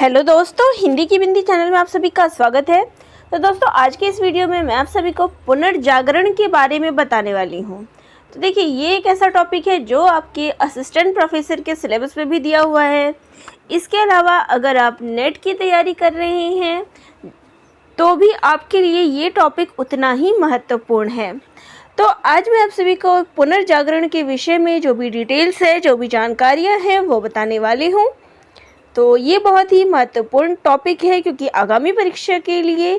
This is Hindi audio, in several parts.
हेलो दोस्तों, हिंदी की बिंदी चैनल में आप सभी का स्वागत है। तो दोस्तों, आज के इस वीडियो में मैं आप सभी को पुनर्जागरण के बारे में बताने वाली हूँ। तो देखिए, ये एक ऐसा टॉपिक है जो आपके असिस्टेंट प्रोफेसर के सिलेबस में भी दिया हुआ है। इसके अलावा अगर आप नेट की तैयारी कर रहे हैं तो भी आपके लिए ये टॉपिक उतना ही महत्वपूर्ण है। तो आज मैं आप सभी को पुनर्जागरण के विषय में जो भी डिटेल्स है, जो भी जानकारियाँ हैं, वो बताने वाली हूँ। तो ये बहुत ही महत्वपूर्ण टॉपिक है क्योंकि आगामी परीक्षा के लिए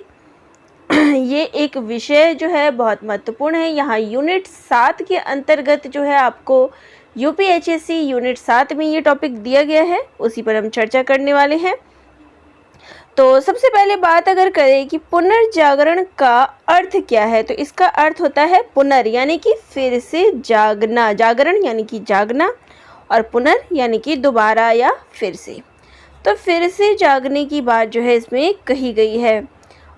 ये एक विषय जो है बहुत महत्वपूर्ण है। यहाँ यूनिट 7 के अंतर्गत जो है आपको यूपीएचएससी यूनिट 7 में ये टॉपिक दिया गया है, उसी पर हम चर्चा करने वाले हैं। तो सबसे पहले बात अगर करें कि पुनर्जागरण का अर्थ क्या है, तो इसका अर्थ होता है पुनर् यानी कि फिर से जागना, जागरण यानी कि जागना, और पुनर् यानी कि दोबारा या फिर से। तो फिर से जागने की बात जो है इसमें कही गई है।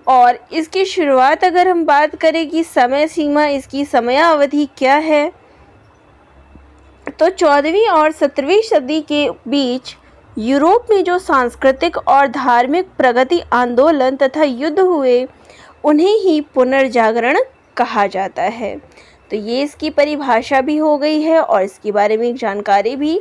और इसकी शुरुआत अगर हम बात करें कि समय सीमा, इसकी समयावधि क्या है, तो 14वीं और 17वीं सदी के बीच यूरोप में जो सांस्कृतिक और धार्मिक प्रगति आंदोलन तथा युद्ध हुए, उन्हें ही पुनर्जागरण कहा जाता है। तो ये इसकी परिभाषा भी हो गई है और इसके बारे में एक जानकारी भी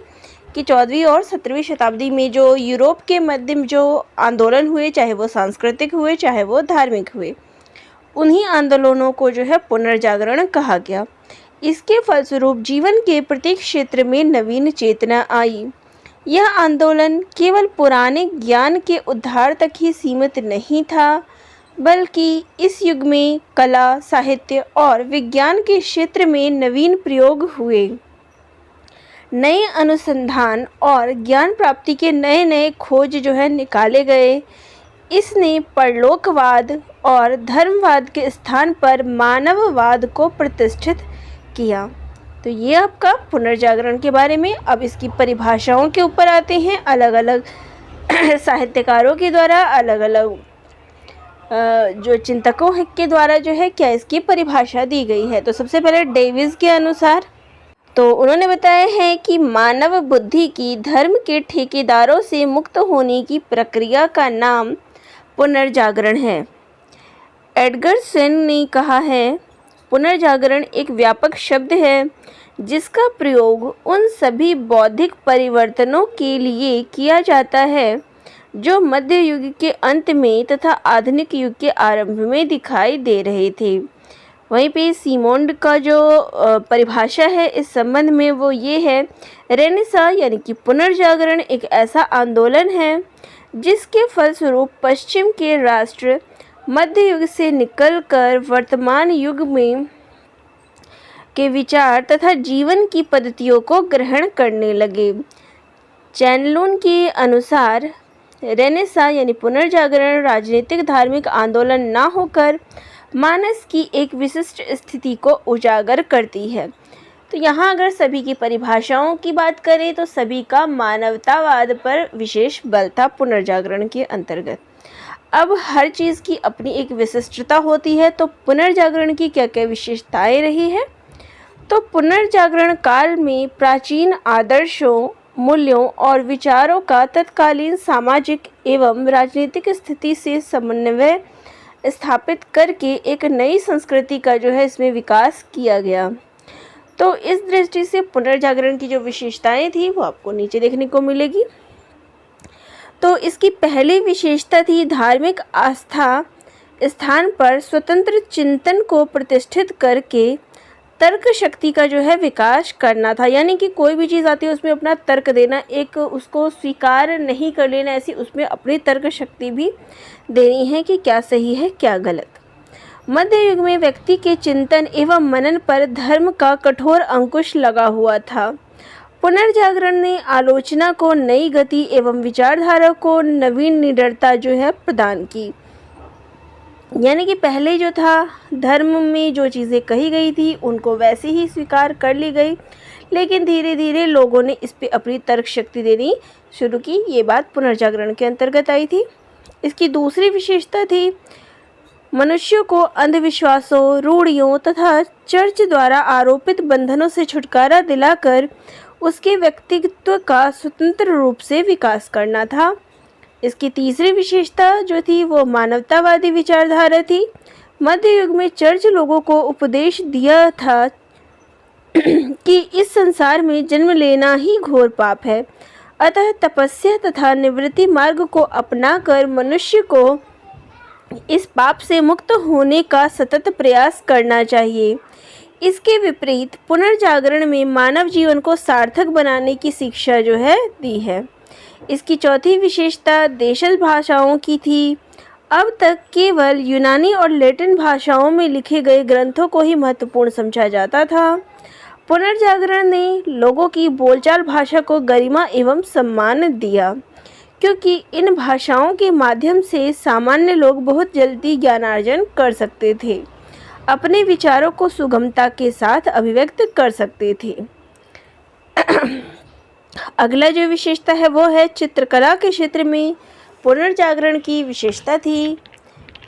कि 14वीं और 17वीं शताब्दी में जो यूरोप के मध्य में जो आंदोलन हुए, चाहे वो सांस्कृतिक हुए चाहे वो धार्मिक हुए, उन्हीं आंदोलनों को जो है पुनर्जागरण कहा गया। इसके फलस्वरूप जीवन के प्रत्येक क्षेत्र में नवीन चेतना आई। यह आंदोलन केवल पुराने ज्ञान के उद्धार तक ही सीमित नहीं था, बल्कि इस युग में कला, साहित्य और विज्ञान के क्षेत्र में नवीन प्रयोग हुए। नए अनुसंधान और ज्ञान प्राप्ति के नए नए खोज जो है निकाले गए। इसने परलोकवाद और धर्मवाद के स्थान पर मानववाद को प्रतिष्ठित किया। तो ये आपका पुनर्जागरण के बारे में। अब इसकी परिभाषाओं के ऊपर आते हैं। अलग अलग साहित्यकारों के द्वारा, अलग अलग जो चिंतकों के द्वारा जो है क्या इसकी परिभाषा दी गई है। तो सबसे पहले डेविस के अनुसार तो उन्होंने बताया है कि मानव बुद्धि की धर्म के ठेकेदारों से मुक्त होने की प्रक्रिया का नाम पुनर्जागरण है। एडगर सेन ने कहा है, पुनर्जागरण एक व्यापक शब्द है जिसका प्रयोग उन सभी बौद्धिक परिवर्तनों के लिए किया जाता है जो मध्य युग के अंत में तथा आधुनिक युग के आरंभ में दिखाई दे रहे थे। वहीं पे सीमोंड का जो परिभाषा है इस संबंध में वो ये है, रेनेसां यानी कि पुनर्जागरण एक ऐसा आंदोलन है जिसके फलस्वरूप पश्चिम के राष्ट्र मध्य युग से निकलकर वर्तमान युग में के विचार तथा जीवन की पद्धतियों को ग्रहण करने लगे। चैनलून के अनुसार रेनेसां यानी पुनर्जागरण राजनीतिक धार्मिक आंदोलन ना होकर मानस की एक विशिष्ट स्थिति को उजागर करती है। तो यहाँ अगर सभी की परिभाषाओं की बात करें तो सभी का मानवतावाद पर विशेष बल था पुनर्जागरण के अंतर्गत। अब हर चीज़ की अपनी एक विशिष्टता होती है, तो पुनर्जागरण की क्या क्या विशेषताएं रही है। तो पुनर्जागरण काल में प्राचीन आदर्शों, मूल्यों और विचारों का तत्कालीन सामाजिक एवं राजनीतिक स्थिति से समन्वय स्थापित करके एक नई संस्कृति का जो है इसमें विकास किया गया। तो इस दृष्टि से पुनर्जागरण की जो विशेषताएं थी वो आपको नीचे देखने को मिलेगी। तो इसकी पहली विशेषता थी धार्मिक आस्था स्थान पर स्वतंत्र चिंतन को प्रतिष्ठित करके तर्क शक्ति का जो है विकास करना था। यानी कि कोई भी चीज़ आती है उसमें अपना तर्क देना, एक उसको स्वीकार नहीं कर लेना, ऐसी उसमें अपनी तर्क शक्ति भी देनी है कि क्या सही है क्या गलत। मध्य युग में व्यक्ति के चिंतन एवं मनन पर धर्म का कठोर अंकुश लगा हुआ था। पुनर्जागरण ने आलोचना को नई गति एवं विचारधारा को नवीन निडरता जो है प्रदान की। यानी कि पहले जो था धर्म में जो चीज़ें कही गई थी उनको वैसे ही स्वीकार कर ली गई, लेकिन धीरे धीरे लोगों ने इस पे अपनी तर्क शक्ति देनी शुरू की। ये बात पुनर्जागरण के अंतर्गत आई थी। इसकी दूसरी विशेषता थी मनुष्यों को अंधविश्वासों, रूढ़ियों तथा चर्च द्वारा आरोपित बंधनों से छुटकारा दिलाकर उसके व्यक्तित्व का स्वतंत्र रूप से विकास करना था। इसकी तीसरी विशेषता जो थी वो मानवतावादी विचारधारा थी। मध्य युग में चर्च लोगों को उपदेश दिया था कि इस संसार में जन्म लेना ही घोर पाप है, अतः तपस्या तथा निवृत्ति मार्ग को अपनाकर मनुष्य को इस पाप से मुक्त होने का सतत प्रयास करना चाहिए। इसके विपरीत पुनर्जागरण में मानव जीवन को सार्थक बनाने की शिक्षा जो है दी है। इसकी चौथी विशेषता देशज भाषाओं की थी। अब तक केवल यूनानी और लैटिन भाषाओं में लिखे गए ग्रंथों को ही महत्वपूर्ण समझा जाता था। पुनर्जागरण ने लोगों की बोलचाल भाषा को गरिमा एवं सम्मान दिया, क्योंकि इन भाषाओं के माध्यम से सामान्य लोग बहुत जल्दी ज्ञानार्जन कर सकते थे, अपने विचारों को सुगमता के साथ अभिव्यक्त कर सकते थे। अगला जो विशेषता है वो है चित्रकला के क्षेत्र में पुनर्जागरण की विशेषता थी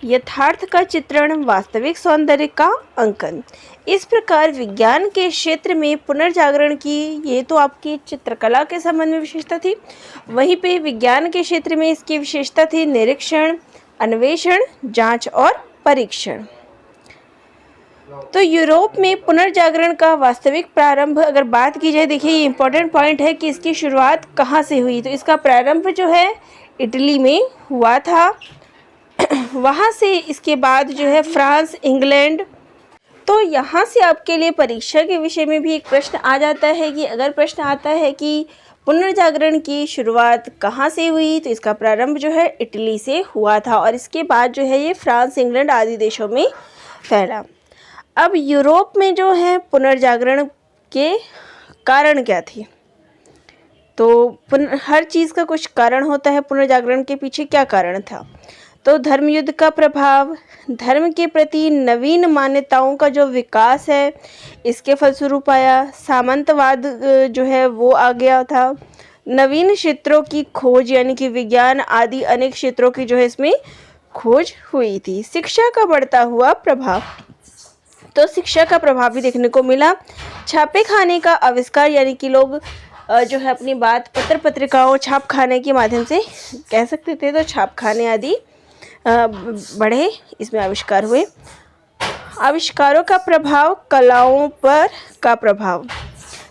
यथार्थ का चित्रण, वास्तविक सौंदर्य का अंकन। इस प्रकार विज्ञान के क्षेत्र में पुनर्जागरण की ये तो आपकी चित्रकला के संबंध में विशेषता थी। वहीं पे विज्ञान के क्षेत्र में इसकी विशेषता थी निरीक्षण, अन्वेषण, जांच और परीक्षण। तो यूरोप में पुनर्जागरण का वास्तविक प्रारंभ अगर बात की जाए, देखिए ये इंपॉर्टेंट पॉइंट है कि इसकी शुरुआत कहाँ से हुई। तो इसका प्रारंभ जो है इटली में हुआ था। वहाँ से इसके बाद जो है फ्रांस, इंग्लैंड। तो यहाँ से आपके लिए परीक्षा के विषय में भी एक प्रश्न आ जाता है कि अगर प्रश्न आता है कि पुनर्जागरण की शुरुआत कहाँ से हुई, तो इसका प्रारंभ जो है इटली से हुआ था और इसके बाद जो है ये फ्रांस, इंग्लैंड आदि देशों में फैला। अब यूरोप में जो है पुनर्जागरण के कारण क्या थे, तो हर चीज़ का कुछ कारण होता है। पुनर्जागरण के पीछे क्या कारण था, तो धर्मयुद्ध का प्रभाव, धर्म के प्रति नवीन मान्यताओं का जो विकास है इसके फलस्वरूप आया। सामंतवाद जो है वो आ गया था। नवीन क्षेत्रों की खोज यानी कि विज्ञान आदि अनेक क्षेत्रों की जो है इसमें खोज हुई थी। शिक्षा का बढ़ता हुआ प्रभाव, तो शिक्षा का प्रभाव भी देखने को मिला। छापे खाने का आविष्कार यानी कि लोग जो है अपनी बात पत्र पत्रिकाओं, छाप खाने के माध्यम से कह सकते थे, तो छाप खाने आदि बढ़े, इसमें आविष्कार हुए। आविष्कारों का प्रभाव, कलाओं पर का प्रभाव,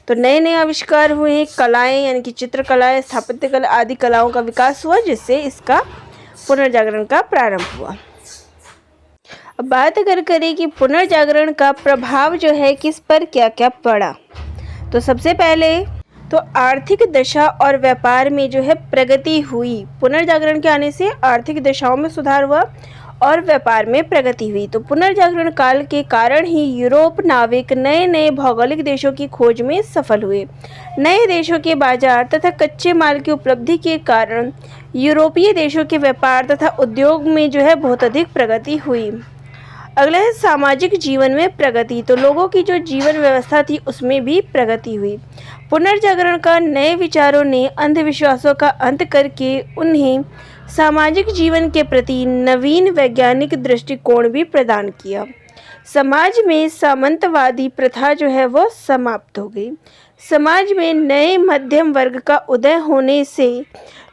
तो नए नए आविष्कार हुए। कलाएं यानी कि चित्रकलाएं, स्थापत्य कला आदि कलाओं का विकास हुआ, जिससे इसका पुनर्जागरण का प्रारंभ हुआ। अब बात अगर करें कि पुनर्जागरण का प्रभाव जो है किस पर क्या क्या पड़ा, तो सबसे पहले तो आर्थिक दशा और व्यापार में जो है प्रगति हुई। पुनर्जागरण के आने से आर्थिक दशाओं में सुधार हुआ और व्यापार में प्रगति हुई। तो पुनर्जागरण काल के कारण ही यूरोप नाविक नए नए भौगोलिक देशों की खोज में सफल हुए। नए देशों के बाजार तथा कच्चे माल की उपलब्धि के कारण यूरोपीय देशों के व्यापार तथा उद्योग में जो है बहुत अधिक प्रगति हुई। अगला है सामाजिक जीवन में प्रगति, तो लोगों की जो जीवन व्यवस्था थी उसमें भी प्रगति हुई। पुनर्जागरण का नए विचारों ने अंधविश्वासों का अंत करके उन्हें सामाजिक जीवन के प्रति नवीन वैज्ञानिक दृष्टिकोण भी प्रदान किया। समाज में सामंतवादी प्रथा जो है वो समाप्त हो गई। समाज में नए मध्यम वर्ग का उदय होने से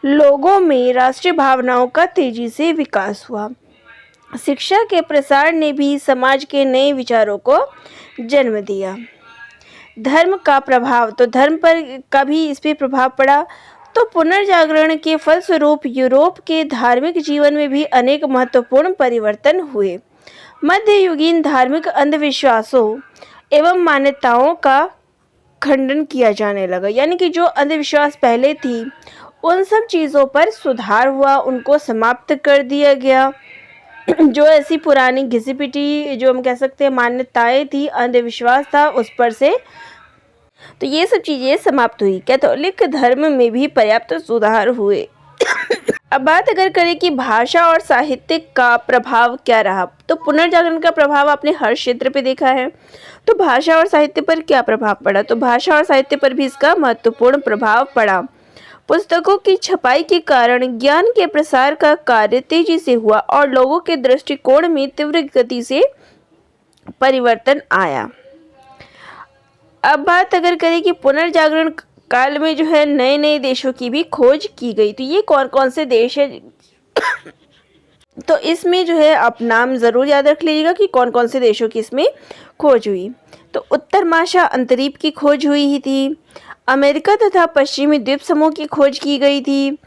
लोगों में राष्ट्रीय भावनाओं का तेजी से विकास हुआ। शिक्षा के प्रसार ने भी समाज के नए विचारों को जन्म दिया। धर्म का प्रभाव, तो धर्म पर का भी इस पर प्रभाव पड़ा। तो पुनर्जागरण के फलस्वरूप यूरोप के धार्मिक जीवन में भी अनेक महत्वपूर्ण परिवर्तन हुए। मध्ययुगीन धार्मिक अंधविश्वासों एवं मान्यताओं का खंडन किया जाने लगा, यानी कि जो अंधविश्वास पहले थी उन सब चीज़ों पर सुधार हुआ, उनको समाप्त कर दिया गया। जो ऐसी पुरानी घिसी पिटी जो हम कह सकते हैं मान्यताएं थी, अंधविश्वास था, उस पर से तो ये सब चीज़ें समाप्त हुई। कैथोलिक धर्म में भी पर्याप्त सुधार हुए। अब बात अगर करें कि भाषा और साहित्य का प्रभाव क्या रहा, तो पुनर्जागरण का प्रभाव आपने हर क्षेत्र पे देखा है। तो भाषा और साहित्य पर क्या प्रभाव पड़ा, तो भाषा और साहित्य पर भी इसका महत्वपूर्ण प्रभाव पड़ा। पुस्तकों की छपाई के कारण ज्ञान के प्रसार का कार्य तेजी से हुआ और लोगों के दृष्टिकोण में तीव्र गति से परिवर्तन आया। अब बात अगर करें कि पुनर्जागरण काल में जो है नए नए देशों की भी खोज की गई। तो ये कौन कौन से देश है, तो इसमें जो है आप नाम ज़रूर याद रख लीजिएगा कि कौन कौन से देशों की इसमें खोज हुई। तो उत्तर माशा अंतरीप की खोज हुई ही थी, अमेरिका तथा पश्चिमी द्वीप समूह की खोज की गई थी,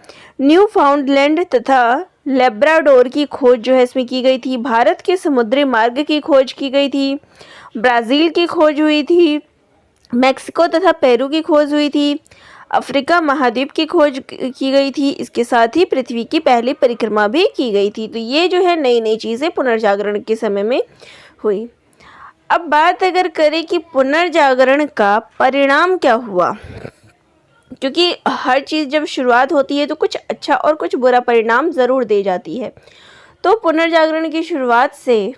न्यू फाउंडलैंड तथा लेब्राडोर की खोज जो है इसमें की गई थी, भारत के समुद्री मार्ग की खोज की गई थी, ब्राज़ील की खोज हुई थी, मैक्सिको तथा पेरू की खोज हुई थी, अफ्रीका महाद्वीप की खोज की गई थी, इसके साथ ही पृथ्वी की पहली परिक्रमा भी की गई थी। तो ये जो है नई नई चीज़ें पुनर्जागरण के समय में हुई। अब बात अगर करें कि पुनर्जागरण का परिणाम क्या हुआ, क्योंकि हर चीज़ जब शुरुआत होती है तो कुछ अच्छा और कुछ बुरा परिणाम ज़रूर दे जाती है। तो पुनर्जागरण की शुरुआत से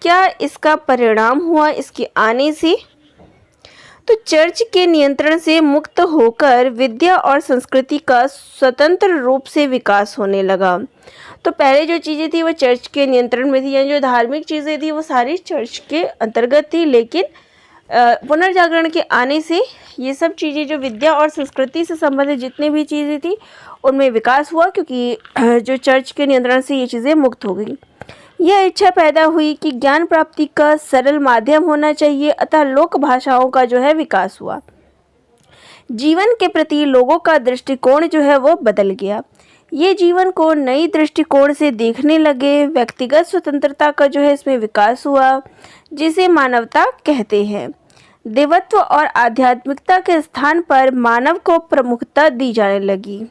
क्या इसका परिणाम हुआ इसके आने से, तो चर्च के नियंत्रण से मुक्त होकर विद्या और संस्कृति का स्वतंत्र रूप से विकास होने लगा। तो पहले जो चीज़ें थी वो चर्च के नियंत्रण में थी, यानी जो धार्मिक चीज़ें थी वो सारी चर्च के अंतर्गत थी, लेकिन पुनर्जागरण के आने से ये सब चीज़ें जो विद्या और संस्कृति से संबंधित जितनी भी चीज़ें थी उनमें विकास हुआ, क्योंकि जो चर्च के नियंत्रण से ये चीज़ें मुक्त हो गई। यह इच्छा पैदा हुई कि ज्ञान प्राप्ति का सरल माध्यम होना चाहिए, अतः लोक भाषाओं का जो है विकास हुआ। जीवन के प्रति लोगों का दृष्टिकोण जो है वो बदल गया, ये जीवन को नई दृष्टिकोण से देखने लगे। व्यक्तिगत स्वतंत्रता का जो है इसमें विकास हुआ, जिसे मानवता कहते हैं। देवत्व और आध्यात्मिकता के स्थान पर मानव को प्रमुखता दी जाने लगी।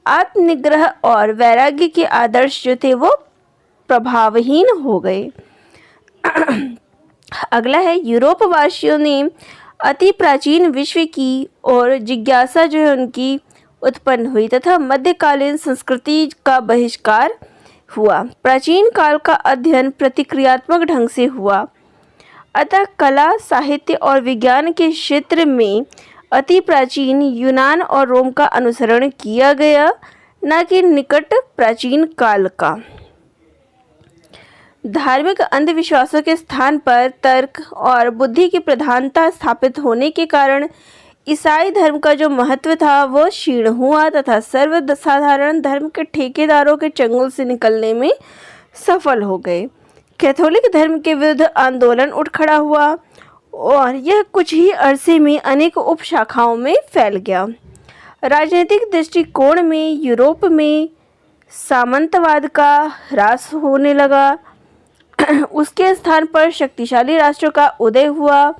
आत्मनिग्रह और वैराग्य के आदर्श जो थे वो प्रभावहीन हो गए। अगला है, यूरोप वासियों ने अति प्राचीन विश्व की और जिज्ञासा जो है उनकी उत्पन्न हुई तथा मध्यकालीन संस्कृति का बहिष्कार हुआ। प्राचीन काल का अध्ययन प्रतिक्रियात्मक ढंग से हुआ, अतः कला साहित्य और विज्ञान के क्षेत्र में अति प्राचीन यूनान और रोम का अनुसरण किया गया, न कि निकट प्राचीन काल का। धार्मिक अंधविश्वासों के स्थान पर तर्क और बुद्धि की प्रधानता स्थापित होने के कारण ईसाई धर्म का जो महत्व था वो क्षीण हुआ तथा सर्वसाधारण धर्म के ठेकेदारों के चंगुल से निकलने में सफल हो गए। कैथोलिक धर्म के विरुद्ध आंदोलन उठ खड़ा हुआ और यह कुछ ही अरसे में अनेक उपशाखाओं में फैल गया। राजनीतिक दृष्टिकोण में यूरोप में सामंतवाद का ह्रास होने लगा, उसके स्थान पर शक्तिशाली राष्ट्रों का उदय हुआ।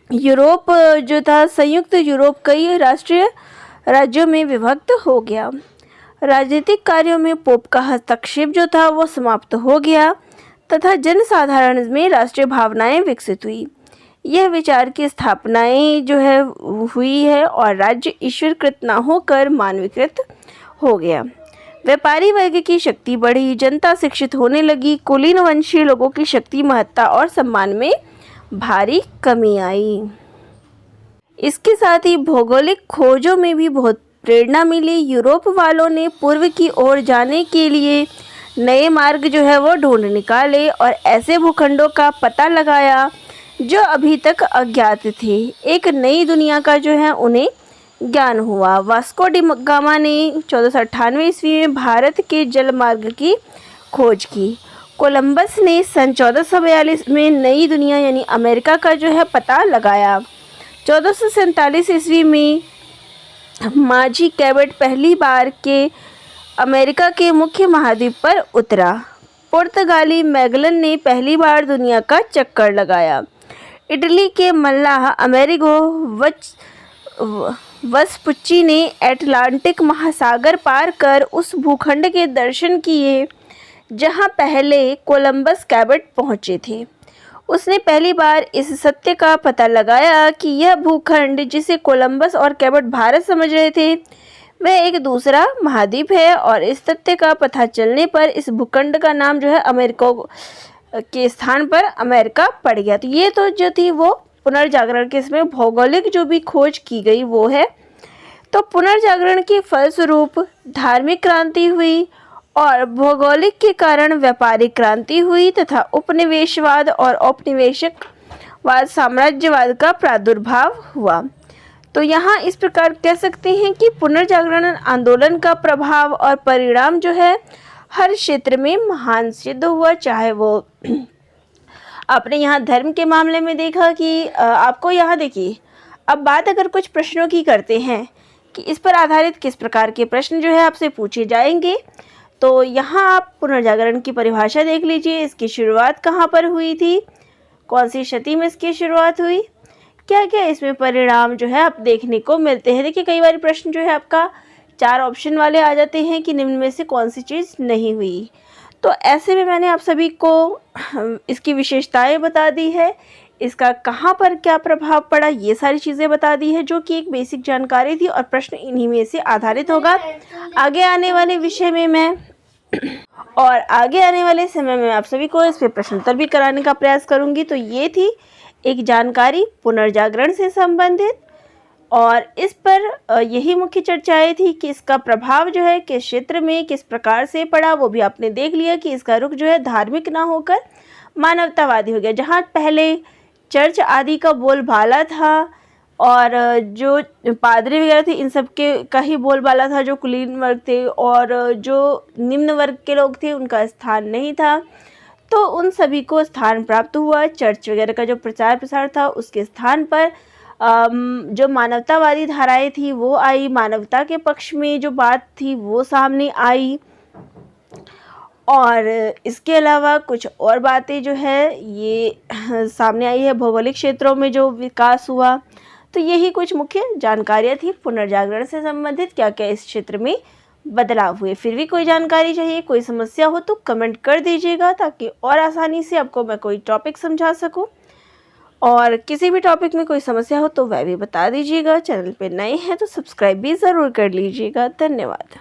यूरोप जो था संयुक्त यूरोप कई राष्ट्रीय राज्यों में विभक्त हो गया। राजनीतिक कार्यों में पोप का हस्तक्षेप जो था वो समाप्त हो गया तथा जनसाधारण में राष्ट्रीय भावनाएं विकसित हुई। यह विचार की स्थापनाएं जो है हुई है और राज्य ईश्वरकृत न होकर मानवीकृत हो गया। व्यापारी वर्ग की शक्ति बढ़ी, जनता शिक्षित होने लगी, कुलीन वंशीय लोगों की शक्ति, महत्ता और सम्मान में भारी कमी आई। इसके साथ ही भौगोलिक खोजों में भी बहुत प्रेरणा मिली। यूरोप वालों ने पूर्व की ओर जाने के लिए नए मार्ग जो है वो ढूंढ निकाले और ऐसे भूखंडों का पता लगाया जो अभी तक अज्ञात थे। एक नई दुनिया का जो है उन्हें ज्ञान हुआ। वास्को डी गामा ने 1498 ईस्वी में भारत के जल मार्ग की खोज की। कोलंबस ने सन 1442 में नई दुनिया यानी अमेरिका का जो है पता लगाया। 1447 ईस्वी में माझी कैबट पहली बार के अमेरिका के मुख्य महाद्वीप पर उतरा। पुर्तगाली मैगलन ने पहली बार दुनिया का चक्कर लगाया। इटली के मल्लाह अमेरिगो वेस्पुच्ची ने अटलांटिक महासागर पार कर उस भूखंड के दर्शन किए जहां पहले कोलंबस कैबट पहुंचे थे। उसने पहली बार इस सत्य का पता लगाया कि यह भूखंड जिसे कोलंबस और कैबट भारत समझ रहे थे वह एक दूसरा महाद्वीप है, और इस तथ्य का पता चलने पर इस भूखंड का नाम जो है अमेरिका के स्थान पर अमेरिका पड़ गया। तो ये तो जो थी वो पुनर्जागरण के इसमें भौगोलिक जो भी खोज की गई वो है। तो पुनर्जागरण के फलस्वरूप धार्मिक क्रांति हुई और भौगोलिक के कारण व्यापारिक क्रांति हुई तथा उपनिवेशवाद और औपनिवेशिकवाद साम्राज्यवाद का प्रादुर्भाव हुआ। तो यहाँ इस प्रकार कह सकते हैं कि पुनर्जागरण आंदोलन का प्रभाव और परिणाम जो है हर क्षेत्र में महान सिद्ध हुआ। चाहे वो आपने यहाँ धर्म के मामले में देखा कि आपको यहाँ देखिए, अब बात अगर कुछ प्रश्नों की करते हैं कि इस पर आधारित किस प्रकार के प्रश्न जो है आपसे पूछे जाएंगे, तो यहाँ आप पुनर्जागरण की परिभाषा देख लीजिए। इसकी शुरुआत कहाँ पर हुई थी, कौन सी शती में इसकी शुरुआत हुई, क्या क्या इसमें परिणाम जो है आप देखने को मिलते हैं। देखिए कई बार प्रश्न जो है आपका 4 ऑप्शन वाले आ जाते हैं कि निम्न में से कौन सी चीज़ नहीं हुई। तो ऐसे में मैंने आप सभी को इसकी विशेषताएं बता दी है, इसका कहाँ पर क्या प्रभाव पड़ा, ये सारी चीज़ें बता दी है, जो कि एक बेसिक जानकारी थी और प्रश्न इन्हीं में से आधारित होगा। आगे आने वाले विषय में मैं और आगे आने वाले समय में आप सभी को इस पर प्रश्नोत्तर भी कराने का प्रयास करूंगी। तो ये थी एक जानकारी पुनर्जागरण से संबंधित, और इस पर यही मुख्य चर्चाएं थी कि इसका प्रभाव जो है किस क्षेत्र में किस प्रकार से पड़ा। वो भी आपने देख लिया कि इसका रुख जो है धार्मिक ना होकर मानवतावादी हो गया। जहाँ पहले चर्च आदि का बोलबाला था और जो पादरी वगैरह थे इन सब के का ही बोलबाला था, जो कुलीन वर्ग थे और जो निम्न वर्ग के लोग थे उनका स्थान नहीं था, तो उन सभी को स्थान प्राप्त हुआ। चर्च वगैरह का जो प्रचार प्रसार था उसके स्थान पर जो मानवतावादी धाराएं थी वो आई, मानवता के पक्ष में जो बात थी वो सामने आई, और इसके अलावा कुछ और बातें जो है ये सामने आई है। भौगोलिक क्षेत्रों में जो विकास हुआ, तो यही कुछ मुख्य जानकारियाँ थी पुनर्जागरण से संबंधित, क्या क्या इस क्षेत्र में बदलाव हुए। फिर भी कोई जानकारी चाहिए, कोई समस्या हो तो कमेंट कर दीजिएगा, ताकि और आसानी से आपको मैं कोई टॉपिक समझा सकूं। और किसी भी टॉपिक में कोई समस्या हो तो वह भी बता दीजिएगा। चैनल पे नए हैं तो सब्सक्राइब भी ज़रूर कर लीजिएगा। धन्यवाद।